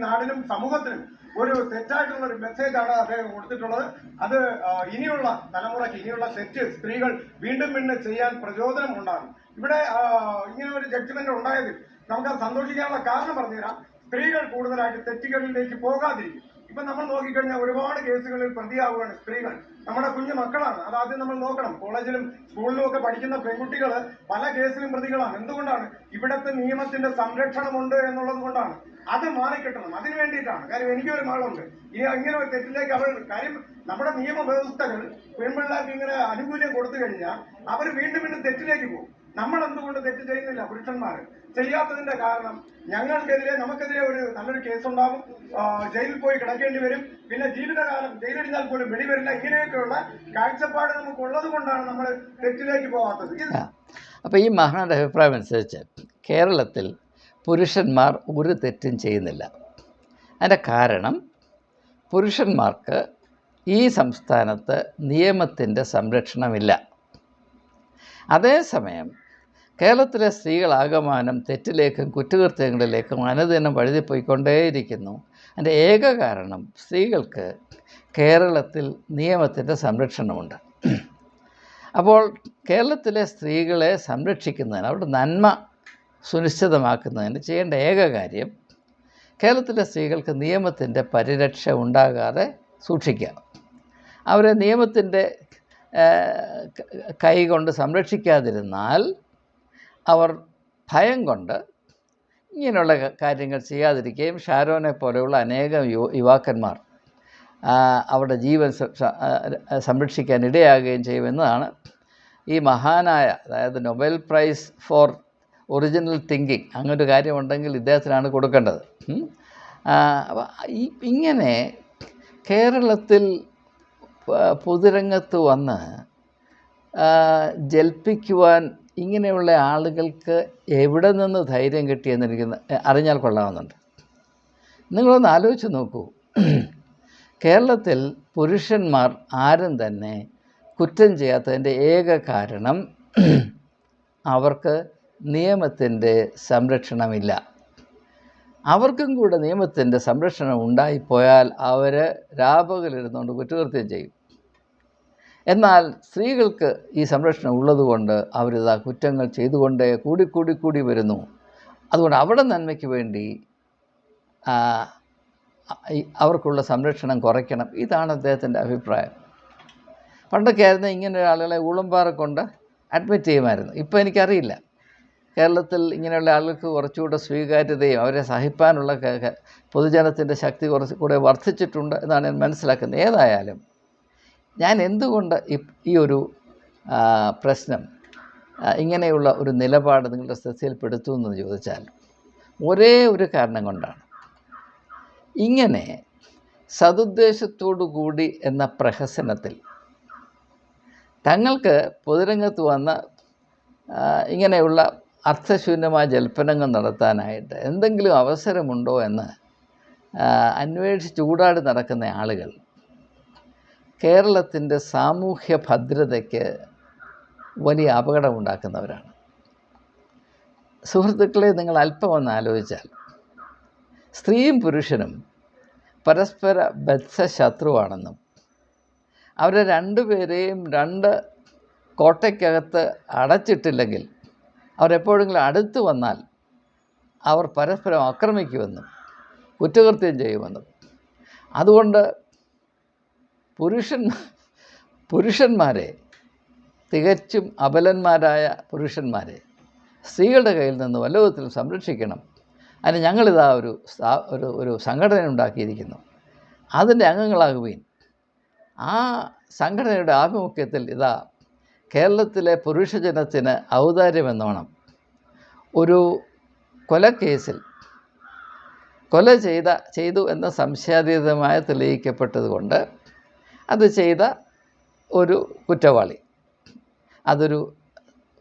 നാടിനും സമൂഹത്തിനും ഒരു തെറ്റായിട്ടുള്ള ഒരു മെസ്സേജാണ് അദ്ദേഹം കൊടുത്തിട്ടുള്ളത്. അത് ഇനിയുള്ള തലമുറയ്ക്ക്, ഇനിയുള്ള തെറ്റ് സ്ത്രീകൾ വീണ്ടും ചെയ്യാൻ പ്രചോദനം ഉണ്ടാകും. ഇവിടെ ഇങ്ങനെ ഒരു ജഡ്ജ്മെന്റ് ഉണ്ടായതിൽ നമുക്കത് സന്തോഷിക്കാനുള്ള കാരണം പറഞ്ഞുതരാം. സ്ത്രീകൾ കൂടുതലായിട്ട് തെറ്റുകളിലേക്ക് പോകാതിരിക്കും. ഇപ്പൊ നമ്മൾ നോക്കിക്കഴിഞ്ഞാൽ ഒരുപാട് കേസുകളിൽ പ്രതിയാവുകയാണ് സ്ത്രീകൾ. നമ്മുടെ കുഞ്ഞു മക്കളാണ്. അതാദ്യം നമ്മൾ നോക്കണം. കോളേജിലും സ്കൂളിലും ഒക്കെ പഠിക്കുന്ന പെൺകുട്ടികൾ പല കേസിലും പ്രതികളാണ്. എന്തുകൊണ്ടാണ്? ഇവിടുത്തെ നിയമത്തിന്റെ സംരക്ഷണമുണ്ട് എന്നുള്ളത് കൊണ്ടാണ്. അത് മാറിക്കിട്ടണം. അതിന് വേണ്ടിയിട്ടാണ്. കാര്യം എനിക്കൊരു മകളുണ്ട്. ഇങ്ങനെ ഒരു തെറ്റിലേക്ക് കാര്യം നമ്മുടെ നിയമവ്യവസ്ഥകൾ പെൺപിള്ളേർക്ക് ഇങ്ങനെ ആനുകൂല്യം കൊടുത്തു കഴിഞ്ഞാൽ അവർ വീണ്ടും തെറ്റിലേക്ക് പോകും. നമ്മൾ എന്തുകൊണ്ട് തെറ്റ് ചെയ്യുന്നില്ല? പുരുഷന്മാർ ചെയ്യാത്തതിന്റെ കാരണം ഞങ്ങൾക്കെതിരെ നമുക്കെതിരെ ഒരു നല്ലൊരു കേസുണ്ടാകും, ജയിലിൽ പോയി കിടക്കേണ്ടി വരും, പിന്നെ ജീവിതകാലം ജയിലടിഞ്ഞാൽ പോലും വെളിവരില്ല. ഇങ്ങനെയൊക്കെയുള്ള കാഴ്ചപ്പാട് നമുക്കുള്ളത് കൊണ്ടാണ് നമ്മൾ തെറ്റിലേക്ക് പോകാത്തത്. അപ്പോൾ ഈ മഹാന്റെ അഭിപ്രായം അനുസരിച്ച് കേരളത്തിൽ പുരുഷന്മാർ ഒരു തെറ്റും ചെയ്യുന്നില്ല. അതിൻ്റെ കാരണം പുരുഷന്മാർക്ക് ഈ സംസ്ഥാനത്ത് നിയമത്തിൻ്റെ സംരക്ഷണമില്ല. അതേസമയം കേരളത്തിലെ സ്ത്രീകളാകമാനം തെറ്റിലേക്കും കുറ്റകൃത്യങ്ങളിലേക്കും അനുദിനം വഴുതിപ്പോയിക്കൊണ്ടേയിരിക്കുന്നു. അതിൻ്റെ ഏക കാരണം സ്ത്രീകൾക്ക് കേരളത്തിൽ നിയമത്തിൻ്റെ സംരക്ഷണമുണ്ട്. അപ്പോൾ കേരളത്തിലെ സ്ത്രീകളെ സംരക്ഷിക്കുന്നതിന്, അവരുടെ നന്മ സുനിശ്ചിതമാക്കുന്നതിന് ചെയ്യേണ്ട ഏക കാര്യം കേരളത്തിലെ സ്ത്രീകൾക്ക് നിയമത്തിൻ്റെ പരിരക്ഷ ഉണ്ടാകാതെ സൂക്ഷിക്കുക. അവരെ നിയമത്തിൻ്റെ കൈ കൊണ്ട് സംരക്ഷിക്കാതിരുന്നാൽ അവർ ഭയം കൊണ്ട് ഇങ്ങനെയുള്ള കാര്യങ്ങൾ ചെയ്യാതിരിക്കുകയും ഷാരോനെ പോലെയുള്ള അനേകം യുവാക്കന്മാർ അവരുടെ ജീവൻ സംരക്ഷിക്കാൻ ഇടയാകുകയും ചെയ്യുമെന്നതാണ് ഈ മഹാനായ, അതായത് Nobel prize for original thinking, അങ്ങനൊരു കാര്യമുണ്ടെങ്കിൽ ഇദ്ദേഹത്തിനാണ് കൊടുക്കേണ്ടത്. ഇങ്ങനെ കേരളത്തിൽ പൊതുരംഗത്ത് വന്ന് ജൽപ്പിക്കുവാൻ ഇങ്ങനെയുള്ള ആളുകൾക്ക് എവിടെ നിന്ന് ധൈര്യം കിട്ടിയെന്നെനിക്ക് അറിഞ്ഞാൽ കൊള്ളാവുന്നുണ്ട്. നിങ്ങളൊന്ന് ആലോചിച്ച് നോക്കൂ. കേരളത്തിൽ പുരുഷന്മാർ ആരും തന്നെ കുറ്റം ചെയ്യാത്തതിൻ്റെ ഏക കാരണം അവർക്ക് നിയമത്തിൻ്റെ സംരക്ഷണമില്ല. അവർക്കും കൂടെ നിയമത്തിൻ്റെ സംരക്ഷണം ഉണ്ടായിപ്പോയാൽ അവർ രാപകലിരുന്നുകൊണ്ട് കുറ്റകൃത്യം ചെയ്യും. എന്നാൽ സ്ത്രീകൾക്ക് ഈ സംരക്ഷണം ഉള്ളതുകൊണ്ട് അവരിതാ കുറ്റങ്ങൾ ചെയ്തുകൊണ്ടേ കൂടി വരുന്നു. അതുകൊണ്ട് അവിടെ നന്മയ്ക്ക് വേണ്ടി അവർക്കുള്ള സംരക്ഷണം കുറയ്ക്കണം. ഇതാണ് അദ്ദേഹത്തിൻ്റെ അഭിപ്രായം. പണ്ടൊക്കെ ആയിരുന്നു ഇങ്ങനെ ആളുകളെ ഊളംപാറ കൊണ്ട് അഡ്മിറ്റ് ചെയ്യുമായിരുന്നു. ഇപ്പോൾ എനിക്കറിയില്ല, കേരളത്തിൽ ഇങ്ങനെയുള്ള ആളുകൾക്ക് കുറച്ചുകൂടെ സ്വീകാര്യതയും അവരെ സഹിപ്പാനുള്ള പൊതുജനത്തിൻ്റെ ശക്തി കുറച്ചുകൂടെ വർദ്ധിച്ചിട്ടുണ്ട് എന്നാണ് ഞാൻ മനസ്സിലാക്കുന്നത്. ഏതായാലും ഞാൻ എന്തുകൊണ്ട് ഈ ഒരു പ്രശ്നം, ഇങ്ങനെയുള്ള ഒരു നിലപാട് നിങ്ങളുടെ ശ്രദ്ധയിൽപ്പെടുത്തുമെന്ന് ചോദിച്ചാൽ ഒരേ ഒരു കാരണം കൊണ്ടാണ്. ഇങ്ങനെ സതുദ്ദേശത്തോടു കൂടി എന്ന പ്രഹസനത്തിൽ തങ്ങൾക്ക് പൊതുരംഗത്ത് വന്ന ഇങ്ങനെയുള്ള അർത്ഥശൂന്യമായ ജൽപ്പനങ്ങൾ നടത്താനായിട്ട് എന്തെങ്കിലും അവസരമുണ്ടോ എന്ന് അന്വേഷിച്ച് ചൂടാടി നടക്കുന്ന ആളുകൾ കേരളത്തിൻ്റെ സാമൂഹ്യ ഭദ്രതയ്ക്ക് വലിയ അപകടമുണ്ടാക്കുന്നവരാണ്. സുഹൃത്തുക്കളെ, നിങ്ങൾ അല്പം ഒന്ന് ആലോചിച്ചാൽ സ്ത്രീയും പുരുഷനും പരസ്പര ബദ്ധശത്രുവാണെന്നും അവരെ രണ്ടുപേരെയും രണ്ട് കോട്ടയ്ക്കകത്ത് അടച്ചിട്ടില്ലെങ്കിൽ അവരെപ്പോഴെങ്കിലും അടുത്ത് വന്നാൽ അവർ പരസ്പരം ആക്രമിക്കുമെന്നും കുറ്റകൃത്യം ചെയ്യുമെന്നും, അതുകൊണ്ട് പുരുഷന്മാരെ, തികച്ചും അബലന്മാരായ പുരുഷന്മാരെ സ്ത്രീകളുടെ കയ്യിൽ നിന്ന് വല്ല വിധത്തിലും സംരക്ഷിക്കണം. അതിന് ഞങ്ങളിതാ ഒരു സംഘടന ഉണ്ടാക്കിയിരിക്കുന്നു. അതിൻ്റെ അംഗങ്ങളാകുകയും ആ സംഘടനയുടെ ആഭിമുഖ്യത്തിൽ ഇതാ കേരളത്തിലെ പുരുഷജനത്തിന് ഔദാര്യമെന്നോണം ഒരു കൊലക്കേസിൽ കൊല ചെയ്തു എന്ന സംശയാതീതമായി തെളിയിക്കപ്പെട്ടതുകൊണ്ട് അത് ചെയ്ത ഒരു കുറ്റവാളി, അതൊരു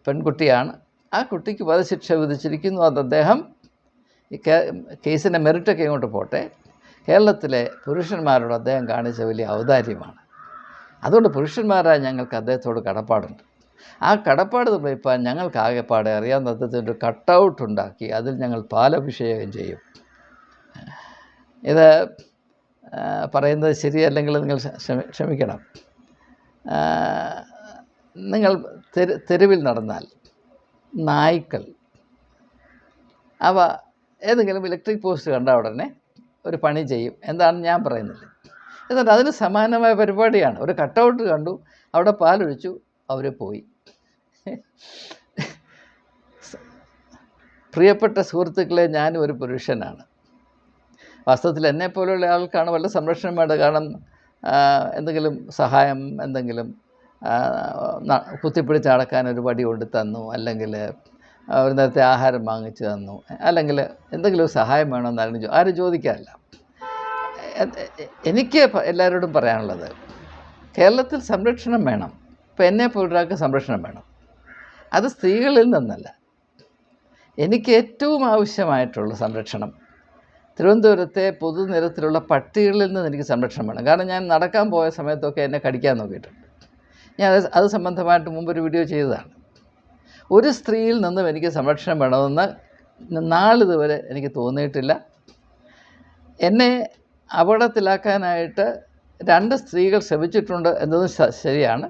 പെൺകുട്ടിയാണ്, ആ കുട്ടിക്ക് വധശിക്ഷ വിധിച്ചിരിക്കുന്നു. അത് അദ്ദേഹം കേസിൻ്റെ മെറിറ്റൊക്കെ ഇങ്ങോട്ട് പോട്ടെ, കേരളത്തിലെ പുരുഷന്മാരോട് അദ്ദേഹം കാണിച്ച വലിയ ഔദാര്യമാണ്. അതുകൊണ്ട് പുരുഷന്മാരായ ഞങ്ങൾക്ക് അദ്ദേഹത്തോട് കടപ്പാടുണ്ട്. ആ കടപ്പാട് നിർവഹിപ്പാൻ ഞങ്ങൾക്ക് ആകെപ്പാടെ അറിയാവുന്ന അദ്ദേഹത്തിൻ്റെ ഒരു കട്ടൗട്ട് ഉണ്ടാക്കി അതിൽ ഞങ്ങൾ പാലഭിഷേകം ചെയ്യും. ഇത് പറയുന്നത് ശരിയല്ലെങ്കിൽ നിങ്ങൾ ക്ഷമിക്കണം. നിങ്ങൾ തെരുവിൽ നടന്നാൽ നായ്ക്കൾ അവ ഏതെങ്കിലും ഇലക്ട്രിക് പോസ്റ്റ് കണ്ട ഉടനെ ഒരു പണി ചെയ്യും. എന്താണെന്ന് ഞാൻ പറയുന്നില്ല. എന്നിട്ട് അതിന് സമാനമായ പരിപാടിയാണ്. ഒരു കട്ടൗട്ട് കണ്ടു, അവിടെ പാലൊഴിച്ചു, അവർ പോയി. പ്രിയപ്പെട്ട സുഹൃത്തുക്കളെ, ഞാനും ഒരു പുരുഷനാണ്. വാസ്തവത്തിൽ എന്നെപ്പോലുള്ള ആൾക്കാണ് വല്ല സംരക്ഷണം വേണ്ടത്. കാരണം എന്തെങ്കിലും സഹായം, എന്തെങ്കിലും കുത്തിപ്പിടിച്ച് നടക്കാൻ ഒരു വടി കൊണ്ട് തന്നു, അല്ലെങ്കിൽ ഒരു നേരത്തെ ആഹാരം വാങ്ങിച്ചു തന്നു, അല്ലെങ്കിൽ എന്തെങ്കിലും ഒരു സഹായം വേണമെന്ന് ആരും ചോദിക്കാറില്ല. എനിക്ക് എല്ലാവരോടും പറയാനുള്ളത്, കേരളത്തിൽ സംരക്ഷണം വേണം. ഇപ്പം എന്നെപ്പോലൊരാൾക്ക് സംരക്ഷണം വേണം. അത് സ്ത്രീകളിൽ നിന്നല്ല. എനിക്ക് ഏറ്റവും ആവശ്യമായിട്ടുള്ള സംരക്ഷണം തിരുവനന്തപുരത്തെ പൊതുനിരത്തിലുള്ള പട്ടികളിൽ നിന്ന് എനിക്ക് സംരക്ഷണം വേണം. കാരണം ഞാൻ നടക്കാൻ പോയ സമയത്തൊക്കെ എന്നെ കടിക്കാൻ നോക്കിയിട്ടുണ്ട്. ഞാൻ അത് സംബന്ധമായിട്ട് മുമ്പൊരു വീഡിയോ ചെയ്തതാണ്. ഒരു സ്ത്രീയിൽ നിന്നും എനിക്ക് സംരക്ഷണം വേണമെന്ന് നാളിതുവരെ എനിക്ക് തോന്നിയിട്ടില്ല. എന്നെ അപകടത്തിലാക്കാനായിട്ട് 2 സ്ത്രീകൾ ശ്രമിച്ചിട്ടുണ്ട് എന്നതും ശരിയാണ്.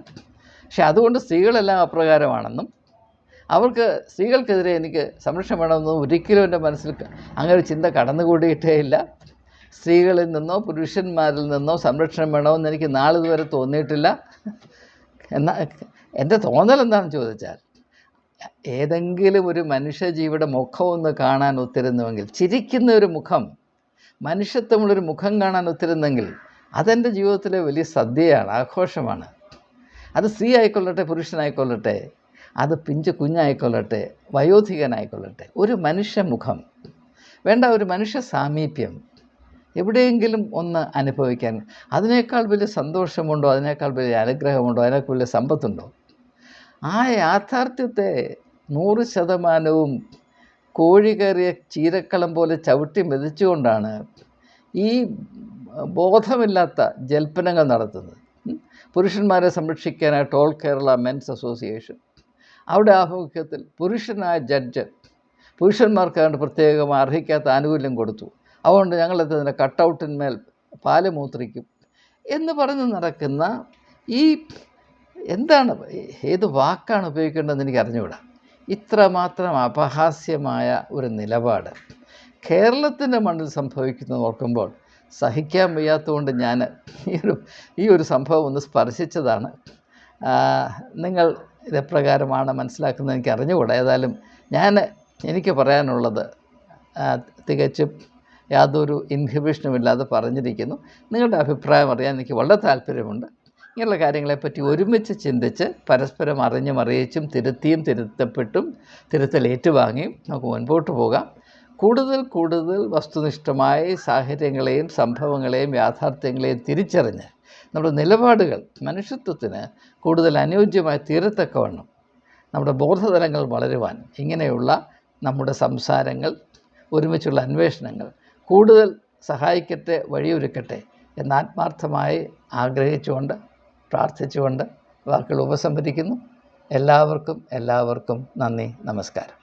പക്ഷെ അതുകൊണ്ട് സ്ത്രീകളെല്ലാം അപ്രകാരമാണെന്നും സ്ത്രീകൾക്കെതിരെ എനിക്ക് സംരക്ഷണം വേണമെന്നും ഒരിക്കലും എൻ്റെ മനസ്സിൽ അങ്ങനെ ഒരു ചിന്ത കടന്നുകൂടിയിട്ടേ ഇല്ല. സ്ത്രീകളിൽ നിന്നോ പുരുഷന്മാരിൽ നിന്നോ സംരക്ഷണം വേണമെന്ന് എനിക്ക് നാളിതുവരെ തോന്നിയിട്ടില്ല. എന്നാൽ എൻ്റെ തോന്നൽ എന്താണെന്ന് ചോദിച്ചാൽ, ഏതെങ്കിലും ഒരു മനുഷ്യജീവിയുടെ മുഖം ഒന്ന് കാണാൻ ഒത്തിരുന്നുവെങ്കിൽ, ചിരിക്കുന്ന ഒരു മുഖം, മനുഷ്യത്വമുള്ളൊരു മുഖം കാണാൻ ഒത്തിരുന്നെങ്കിൽ അതെൻ്റെ ജീവിതത്തിലെ വലിയ സദ്യയാണ്, ആഘോഷമാണ്. അത് സ്ത്രീ ആയിക്കൊള്ളട്ടെ, പുരുഷനായിക്കൊള്ളട്ടെ, അത് പിഞ്ചു കുഞ്ഞായിക്കൊള്ളട്ടെ, വയോധികനായിക്കൊള്ളട്ടെ, ഒരു മനുഷ്യമുഖം വേണ്ട, ഒരു മനുഷ്യ സാമീപ്യം എവിടെയെങ്കിലും ഒന്ന് അനുഭവിക്കാൻ അതിനേക്കാൾ വലിയ സന്തോഷമുണ്ടോ, അതിനേക്കാൾ വലിയ അനുഗ്രഹമുണ്ടോ, അതിനേക്കാൾ വലിയ സമ്പത്തുണ്ടോ? ആ യാഥാർത്ഥ്യത്തെ 100% കോഴി കയറിയ ചീരക്കളം പോലെ ചവിട്ടി മെതിച്ചുകൊണ്ടാണ് ഈ ബോധമില്ലാത്ത ജൽപ്പനങ്ങൾ നടത്തുന്നത്. പുരുഷന്മാരെ സംരക്ഷിക്കാനായിട്ട് ഓൾ കേരള മെൻസ് അസോസിയേഷൻ, അവിടെ ആഭിമുഖ്യത്തിൽ പുരുഷനായ ജഡ്ജ് പുരുഷന്മാർക്കാണ്ട് പ്രത്യേകം അർഹിക്കാത്ത ആനുകൂല്യം കൊടുത്തു. അതുകൊണ്ട് ഞങ്ങളെത്തതിൻ്റെ കട്ടൗട്ടിന്മേൽ പാല് മൂത്രിക്കും എന്ന് പറഞ്ഞ് നടക്കുന്ന ഈ എന്താണ്, ഏത് വാക്കാണ് ഉപയോഗിക്കേണ്ടതെന്ന് എനിക്ക് അറിഞ്ഞുകൂടാ. ഇത്രമാത്രം അപഹാസ്യമായ ഒരു നിലപാട് കേരളത്തിൻ്റെ മണ്ണിൽ സംഭവിക്കുന്നത് ഓർക്കുമ്പോൾ സഹിക്കാൻ വയ്യാത്തതുകൊണ്ട് ഞാൻ ഈ ഒരു സംഭവം ഒന്ന് സ്പർശിച്ചതാണ്. നിങ്ങൾ ഇതെപ്രകാരമാണ് മനസ്സിലാക്കുന്നത് എനിക്ക് അറിഞ്ഞുകൂടാ. ഏതായാലും എനിക്ക് പറയാനുള്ളത് തികച്ചും യാതൊരു ഇൻഹിബിഷനും ഇല്ലാതെ പറഞ്ഞിരിക്കുന്നു. നിങ്ങളുടെ അഭിപ്രായം അറിയാൻ എനിക്ക് വളരെ താല്പര്യമുണ്ട്. ഇങ്ങനെയുള്ള കാര്യങ്ങളെപ്പറ്റി ഒരുമിച്ച് ചിന്തിച്ച് പരസ്പരം അറിയിച്ചും തിരുത്തിയും തിരുത്തപ്പെട്ടും തിരുത്തൽ ഏറ്റുവാങ്ങിയും നമുക്ക് മുൻപോട്ട് പോകാം. കൂടുതൽ വസ്തുനിഷ്ഠമായി സാഹചര്യങ്ങളെയും സംഭവങ്ങളെയും യാഥാർത്ഥ്യങ്ങളെയും തിരിച്ചറിഞ്ഞ് നമ്മുടെ നിലപാടുകൾ മനുഷ്യത്വത്തിന് കൂടുതൽ അനുയോജ്യമായി തീരത്തക്കവണ്ണം നമ്മുടെ ബോധതലങ്ങൾ വളരുവാൻ ഇങ്ങനെയുള്ള നമ്മുടെ സംസാരങ്ങൾ, ഒരുമിച്ചുള്ള അന്വേഷണങ്ങൾ കൂടുതൽ സഹായിക്കട്ടെ, വഴിയൊരുക്കട്ടെ എന്ന് ആത്മാർത്ഥമായി ആഗ്രഹിച്ചുകൊണ്ട് പ്രാർത്ഥിച്ചുകൊണ്ട് വാക്കുകൾ ഉപസംഹരിക്കുന്നു. എല്ലാവർക്കും നന്ദി, നമസ്കാരം.